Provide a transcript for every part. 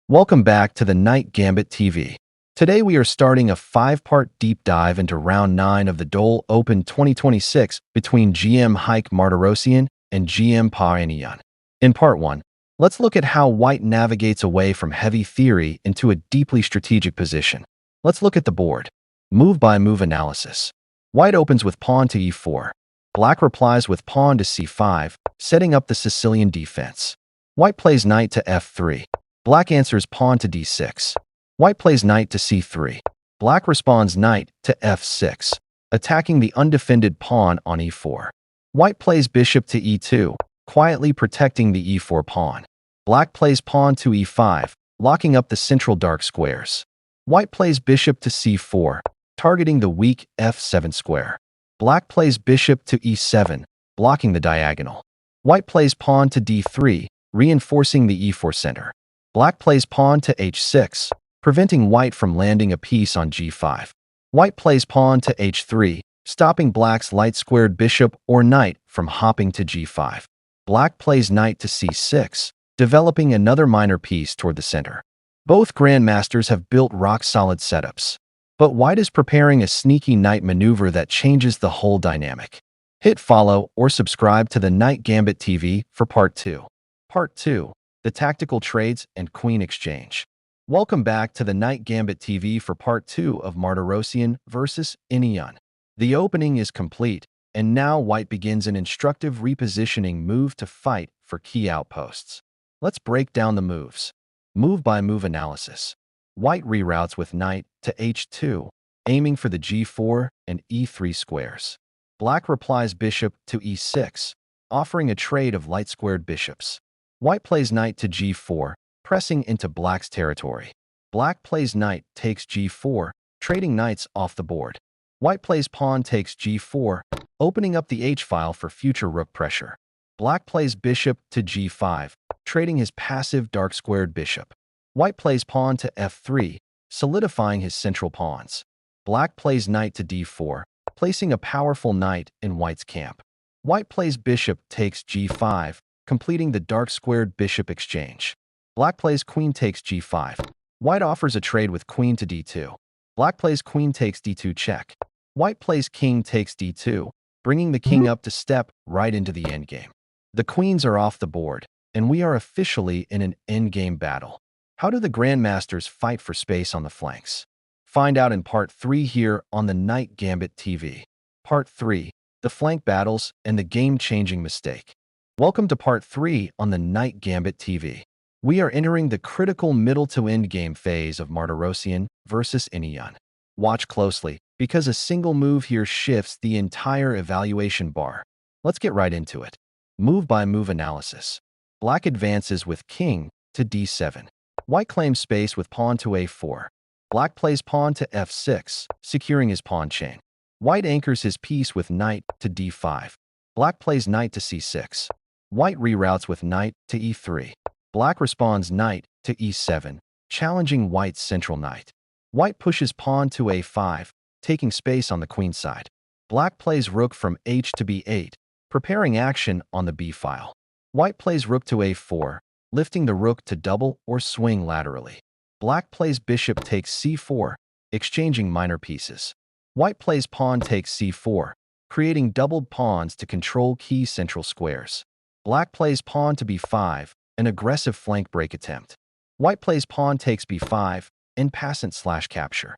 Welcome back to the Night Gambit TV. Today we are starting a 5-part deep dive into Round 9 of the DOLE Open 2026 between GM Haik Martirosyan and Iniyan Pa. In Part 1, let's look at how White navigates away from heavy theory into a deeply strategic position. Let's look at the board. Move-by-move analysis. White opens with pawn to e4. Black replies with pawn to c5, setting up the Sicilian defense. White plays knight to f3. Black answers pawn to d6. White plays knight to c3. Black responds knight to f6, attacking the undefended pawn on e4. White plays bishop to e2, quietly protecting the e4 pawn. Black plays pawn to e5, locking up the central dark squares. White plays bishop to c4, targeting the weak f7 square. Black plays bishop to e7, blocking the diagonal. White plays pawn to d3, reinforcing the e4 center. Black plays pawn to h6, preventing White from landing a piece on g5. White plays pawn to h3, stopping Black's light-squared bishop or knight from hopping to g5. Black plays knight to c6, developing another minor piece toward the center. Both Grandmasters have built rock-solid setups, but White is preparing a sneaky knight maneuver that changes the whole dynamic. Hit follow or subscribe to the Night Gambit TV for Part 2. Part 2. The Tactical Trades and Queen Exchange. Welcome back to the Night Gambit TV for Part 2 of Martirosyan vs. Iniyan. The opening is complete, and now White begins an instructive repositioning move to fight for key outposts. Let's break down the moves. Move-by-move analysis. White reroutes with knight to h2, aiming for the g4 and e3 squares. Black replies bishop to e6, offering a trade of light-squared bishops. White plays knight to g4, pressing into Black's territory. Black plays knight takes g4, trading knights off the board. White plays pawn takes g4, opening up the h-file for future rook pressure. Black plays bishop to g5, trading his passive dark-squared bishop. White plays pawn to f3, solidifying his central pawns. Black plays knight to d4, placing a powerful knight in White's camp. White plays bishop takes g5, completing the dark-squared bishop exchange. Black plays queen takes g5. White offers a trade with queen to d2. Black plays queen takes d2 check. White plays king takes d2, bringing the king up to step right into the endgame. The queens are off the board, and we are officially in an endgame battle. How do the Grandmasters fight for space on the flanks? Find out in Part 3 here on the Night Gambit TV. Part 3. The Flank Battles and the Game-Changing Mistake. Welcome to Part 3 on the Night Gambit TV. We are entering the critical middle to end game phase of Martirosyan vs. Iniyan. Watch closely, because a single move here shifts the entire evaluation bar. Let's get right into it. Move-by-move analysis. Black advances with king to d7. White claims space with pawn to a4. Black plays pawn to f6, securing his pawn chain. White anchors his piece with knight to d5. Black plays knight to c6. White reroutes with knight to e3. Black responds knight to e7, challenging White's central knight. White pushes pawn to a5, taking space on the queen side. Black plays rook from h to b8, preparing action on the b-file. White plays rook to a4, lifting the rook to double or swing laterally. Black plays bishop takes c4, exchanging minor pieces. White plays pawn takes c4, creating doubled pawns to control key central squares. Black plays pawn to b5, an aggressive flank break attempt. White plays pawn takes b5, in passant/capture.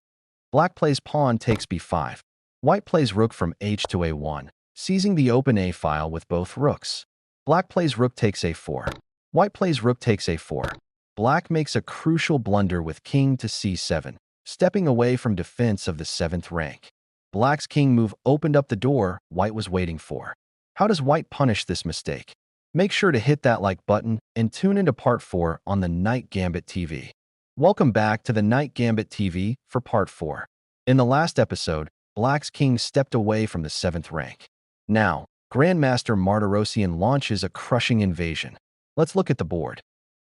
Black plays pawn takes b5. White plays rook from h to a1, seizing the open a-file with both rooks. Black plays rook takes a4. White plays rook takes a4. Black makes a crucial blunder with king to c7, stepping away from defense of the 7th rank. Black's king move opened up the door White was waiting for. How does White punish this mistake? Make sure to hit that like button and tune into Part 4 on the Night Gambit TV. Welcome back to the Night Gambit TV for Part 4. In the last episode, Black's king stepped away from the 7th rank. Now, Grandmaster Martirosyan launches a crushing invasion. Let's look at the board.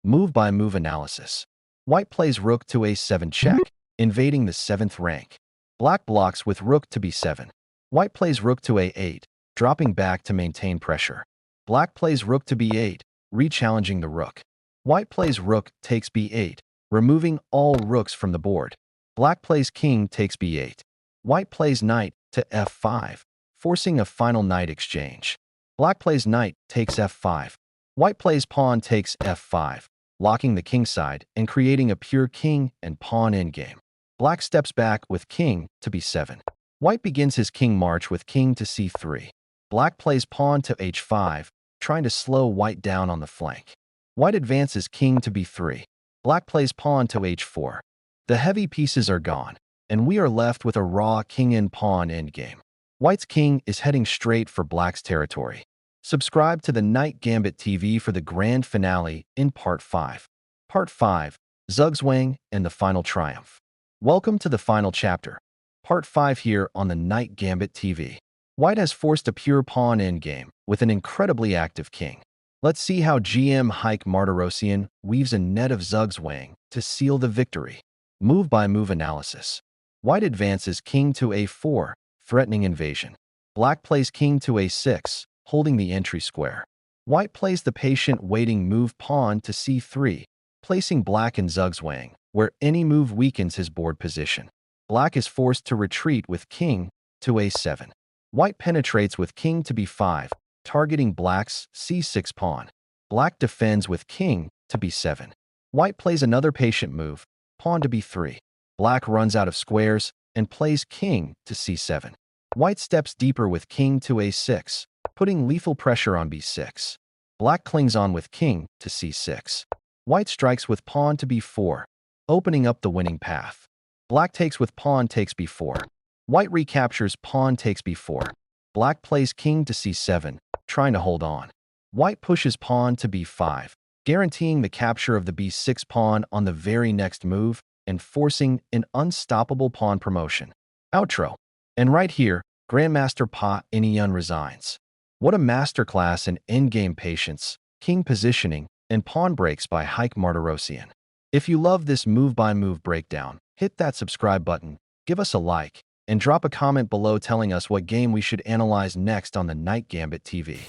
Move-by-move analysis. White plays rook to a7 check, invading the 7th rank. Black blocks with rook to b7. White plays rook to a8, dropping back to maintain pressure. Black plays rook to b8, re-challenging the rook. White plays rook takes b8, removing all rooks from the board. Black plays king takes b8. White plays knight to f5, forcing a final knight exchange. Black plays knight takes f5. White plays pawn takes f5, locking the king side and creating a pure king and pawn endgame. Black steps back with king to b7. White begins his king march with king to c3. Black plays pawn to h5, trying to slow white down on the flank. White advances king to b3. Black plays pawn to h4. The heavy pieces are gone, and we are left with a raw king and pawn endgame. White's king is heading straight for black's territory. Subscribe to the Knight Gambit TV for the grand finale in Part 5. Part 5, Zugzwang and the Final Triumph. Welcome to the final chapter. Part 5 here on the Knight Gambit TV. White has forced a pure pawn endgame with an incredibly active king. Let's see how GM Haik Martirosyan weaves a net of Zugzwang to seal the victory. Move-by-move analysis. White advances king to a4, threatening invasion. Black plays king to a6, holding the entry square. White plays the patient waiting move pawn to c3, placing black in Zugzwang, where any move weakens his board position. Black is forced to retreat with king to a7. White penetrates with king to b5, targeting black's c6 pawn. Black defends with king to b7. White plays another patient move, pawn to b3. Black runs out of squares and plays king to c7. White steps deeper with king to a6, putting lethal pressure on b6. Black clings on with king to c6. White strikes with pawn to b4, opening up the winning path. Black takes with pawn takes b4. White recaptures pawn takes b4. Black plays king to c7, trying to hold on. White pushes pawn to b5, guaranteeing the capture of the b6 pawn on the very next move and forcing an unstoppable pawn promotion. Outro. And right here, Grandmaster Iniyan resigns. What a masterclass in endgame patience, king positioning, and pawn breaks by Haik Martirosyan. If you love this move-by-move breakdown, hit that subscribe button, give us a like, and drop a comment below telling us what game we should analyze next on the Knight Gambit TV.